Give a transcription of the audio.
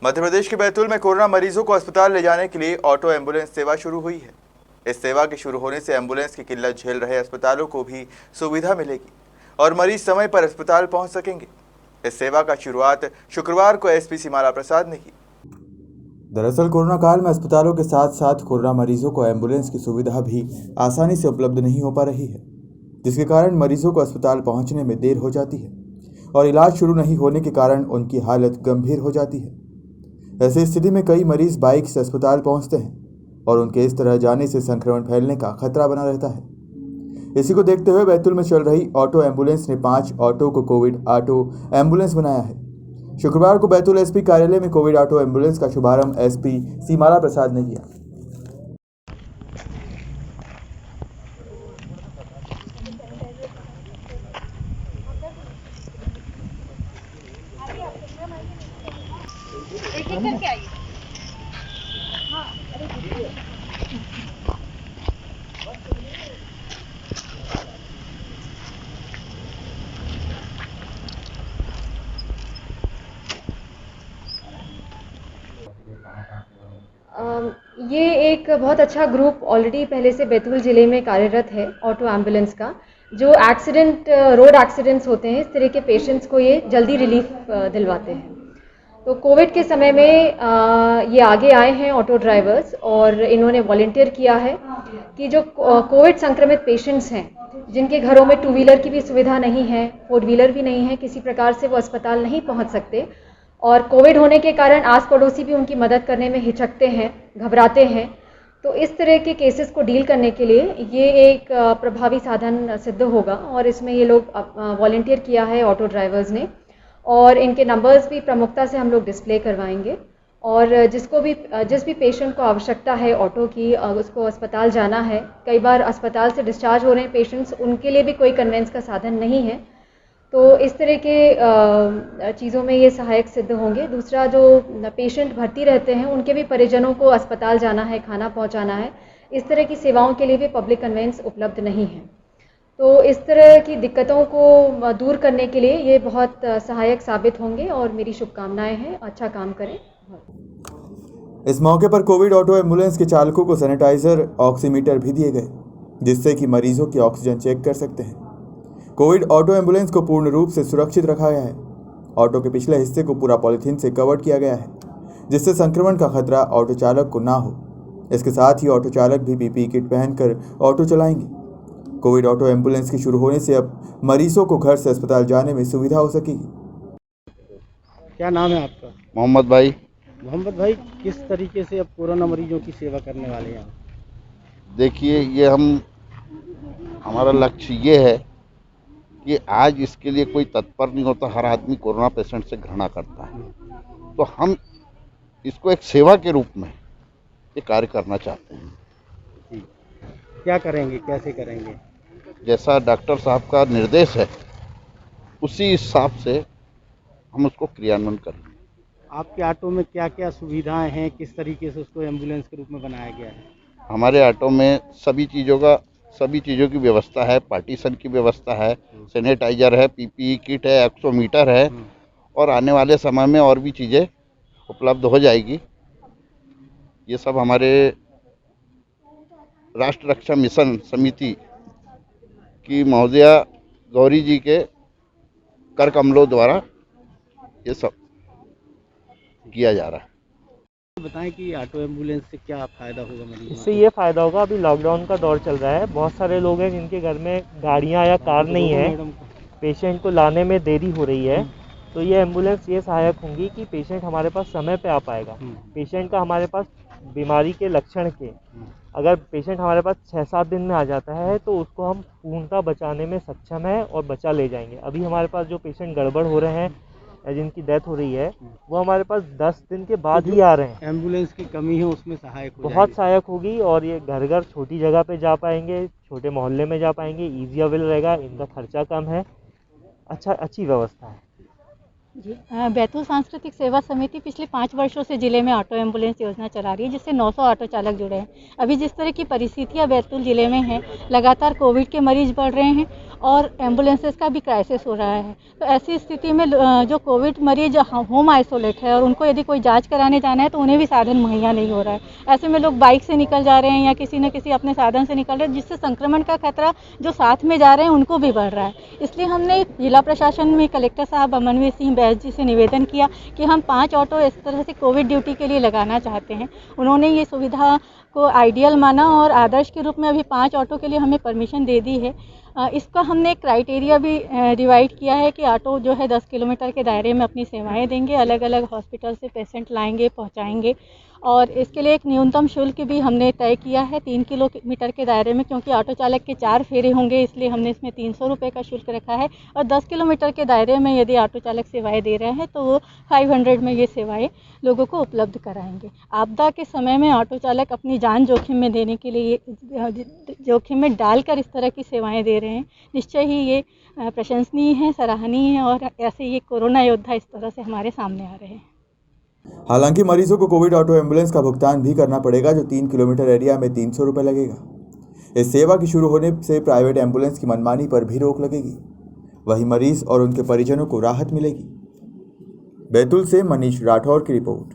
मध्य प्रदेश के बैतूल में कोरोना मरीजों को अस्पताल ले जाने के लिए ऑटो एम्बुलेंस सेवा शुरू हुई है। इस सेवा के शुरू होने से एम्बुलेंस की किल्लत झेल रहे अस्पतालों को भी सुविधा मिलेगी और मरीज समय पर अस्पताल पहुंच सकेंगे। इस सेवा का शुरुआत शुक्रवार को एसपी सीमाला प्रसाद ने की। दरअसल कोरोना काल में अस्पतालों के साथ साथ कोरोना मरीजों को एम्बुलेंस की सुविधा भी आसानी से उपलब्ध नहीं हो पा रही है, जिसके कारण मरीजों को अस्पताल पहुंचने में देर हो जाती है और इलाज शुरू नहीं होने के कारण उनकी हालत गंभीर हो जाती है। ऐसी स्थिति में कई मरीज बाइक से अस्पताल पहुंचते हैं और उनके इस तरह जाने से संक्रमण फैलने का खतरा बना रहता है। इसी को देखते हुए बैतूल में चल रही ऑटो एम्बुलेंस ने 5 ऑटो को कोविड ऑटो एम्बुलेंस बनाया है। शुक्रवार को बैतूल एसपी कार्यालय में कोविड ऑटो एम्बुलेंस का शुभारंभ एसपी सीमाला प्रसाद ने किया। एक एक करके आइए। हाँ, ये एक बहुत अच्छा ग्रुप ऑलरेडी पहले से बैतूल ज़िले में कार्यरत है ऑटो एम्बुलेंस का, जो रोड एक्सीडेंट्स होते हैं, इस तरह के पेशेंट्स को ये जल्दी रिलीफ दिलवाते हैं। तो कोविड के समय में ये आगे आए हैं ऑटो ड्राइवर्स और इन्होंने वॉलंटियर किया है कि जो कोविड संक्रमित पेशेंट्स हैं, जिनके घरों में 2 व्हीलर की भी सुविधा नहीं है, 4 व्हीलर भी नहीं है, किसी प्रकार से वो अस्पताल नहीं पहुंच सकते और कोविड होने के कारण आस पड़ोसी भी उनकी मदद करने में हिचकते हैं, घबराते हैं। तो इस तरह के केसेस को डील करने के लिए ये एक प्रभावी साधन सिद्ध होगा और इसमें ये लोग वॉलंटियर किया है ऑटो ड्राइवर्स ने और इनके नंबर्स भी प्रमुखता से हम लोग डिस्प्ले करवाएंगे और जिस भी पेशेंट को आवश्यकता है ऑटो की, उसको अस्पताल जाना है, कई बार अस्पताल से डिस्चार्ज हो रहे हैं पेशेंट्स, उनके लिए भी कोई कन्वेंस का साधन नहीं है, तो इस तरह के चीज़ों में ये सहायक सिद्ध होंगे। दूसरा, जो पेशेंट भर्ती रहते हैं उनके भी परिजनों को अस्पताल जाना है, खाना पहुंचाना है, इस तरह की सेवाओं के लिए भी पब्लिक कन्वेंस उपलब्ध नहीं है। तो इस तरह की दिक्कतों को दूर करने के लिए ये बहुत सहायक साबित होंगे और मेरी शुभकामनाएं हैं, अच्छा काम करें। इस मौके पर कोविड ऑटो एम्बुलेंस के चालकों को सैनिटाइजर, ऑक्सीमीटर भी दिए गए, जिससे कि मरीजों की ऑक्सीजन चेक कर सकते हैं। कोविड ऑटो एम्बुलेंस को पूर्ण रूप से सुरक्षित रखा गया है। ऑटो के पिछले हिस्से को पूरा पॉलीथीन से कवर किया गया है, जिससे संक्रमण का खतरा ऑटो चालक को ना हो। इसके साथ ही ऑटो चालक भी पीपीई किट पहनकर ऑटो चलाएंगे। कोविड ऑटो एम्बुलेंस के शुरू होने से अब मरीजों को घर से अस्पताल जाने में सुविधा हो सकेगी। क्या नाम है आपका? मोहम्मद भाई। मोहम्मद भाई, किस तरीके से अब कोरोना मरीजों की सेवा करने वाले हैं? देखिए, ये हमारा लक्ष्य ये है कि आज इसके लिए कोई तत्पर नहीं होता, हर आदमी कोरोना पेशेंट से घृणा करता है, तो हम इसको एक सेवा के रूप में ये कार्य करना चाहते हैं। जी, क्या करेंगे, कैसे करेंगे? जैसा डॉक्टर साहब का निर्देश है उसी हिसाब से हम उसको क्रियान्वयन करेंगे। आपके ऑटो में क्या क्या सुविधाएं हैं, किस तरीके से उसको एम्बुलेंस के रूप में बनाया गया है? हमारे ऑटो में सभी चीज़ों की व्यवस्था है, पार्टीशन की व्यवस्था है, सैनिटाइजर है, पीपीई किट है, ऑक्सीमीटर है और आने वाले समय में और भी चीज़ें उपलब्ध हो जाएगी। ये सब हमारे राष्ट्र रक्षा मिशन समिति की महोदया गौरी जी के कर कमलों द्वारा ये सब किया जा रहा है। बताएं कि ऑटो एम्बुलेंस से क्या फ़ायदा होगा मरीजों को? इससे ये फ़ायदा होगा, अभी लॉकडाउन का दौर चल रहा है, बहुत सारे लोग हैं जिनके घर में गाड़ियां या कार नहीं है, पेशेंट को लाने में देरी हो रही है, तो ये एम्बुलेंस ये सहायक होंगी कि पेशेंट हमारे पास समय पे आ पाएगा। पेशेंट का हमारे पास बीमारी के लक्षण के अगर पेशेंट हमारे पास 6-7 दिन में आ जाता है तो उसको हम पूर्णतः बचाने में सक्षम है और बचा ले जाएंगे। अभी हमारे पास जो पेशेंट गड़बड़ हो रहे हैं या जिनकी डेथ हो रही है वो हमारे पास 10 दिन के बाद ही आ रहे हैं। एम्बुलेंस की कमी है उसमें सहायक हो बहुत सहायक होगी और ये घर घर छोटी जगह पे जा पाएंगे, छोटे मोहल्ले में जा पाएंगे, ईजी अवेल रहेगा, इनका खर्चा कम है, अच्छी व्यवस्था है। जी, बैतूल सांस्कृतिक सेवा समिति पिछले 5 वर्षों से ज़िले में ऑटो एम्बुलेंस योजना चला रही है, जिससे 900 ऑटो चालक जुड़े हैं। अभी जिस तरह की परिस्थितियां बैतूल ज़िले में हैं, लगातार कोविड के मरीज बढ़ रहे हैं और एम्बुलेंसेस का भी क्राइसिस हो रहा है। तो ऐसी स्थिति में जो कोविड मरीज होम आइसोलेट है और उनको यदि कोई जांच कराने जाना है तो उन्हें भी साधन मुहैया नहीं हो रहा है। ऐसे में लोग बाइक से निकल जा रहे हैं या किसी न किसी अपने साधन से निकल रहे हैं, जिससे संक्रमण का खतरा जो साथ में जा रहे हैं उनको भी बढ़ रहा है। इसलिए हमने जिला प्रशासन में कलेक्टर साहब अमनवीर सिंह बैस जी से निवेदन किया कि हम 5 ऑटो इस तरह से कोविड ड्यूटी के लिए लगाना चाहते हैं। उन्होंने ये सुविधा को आइडियल माना और आदर्श के रूप में अभी 5 ऑटो के लिए हमें परमिशन दे दी है। इसका हमने एक क्राइटेरिया भी डिवाइड किया है कि ऑटो जो है 10 किलोमीटर के दायरे में अपनी सेवाएं देंगे, अलग अलग हॉस्पिटल से पेशेंट लाएंगे, पहुंचाएंगे। और इसके लिए एक न्यूनतम शुल्क भी हमने तय किया है 3 किलोमीटर के दायरे में, क्योंकि ऑटो चालक के 4 फेरे होंगे, इसलिए हमने इसमें 300 रुपये का शुल्क रखा है। और 10 किलोमीटर के दायरे में यदि ऑटो चालक सेवाएं दे रहे हैं तो वो 500 में ये सेवाएं लोगों को उपलब्ध कराएंगे। आपदा के समय में ऑटो चालक अपनी जान जोखिम में देने के लिए जोखिम में डालकर इस तरह की सेवाएं दे रहे हैं। निश्चय ही ये प्रशंसनीय है, सराहनीय है और ऐसे ये कोरोना योद्धा इस तरह से हमारे सामने आ रहे हैं। हालांकि मरीजों को कोविड ऑटो एम्बुलेंस का भुगतान भी करना पड़ेगा, जो 3 किलोमीटर एरिया में 300 रुपये लगेगा। इस सेवा की शुरू होने से प्राइवेट एम्बुलेंस की मनमानी पर भी रोक लगेगी, वहीं मरीज और उनके परिजनों को राहत मिलेगी। बैतूल से मनीष राठौर की रिपोर्ट।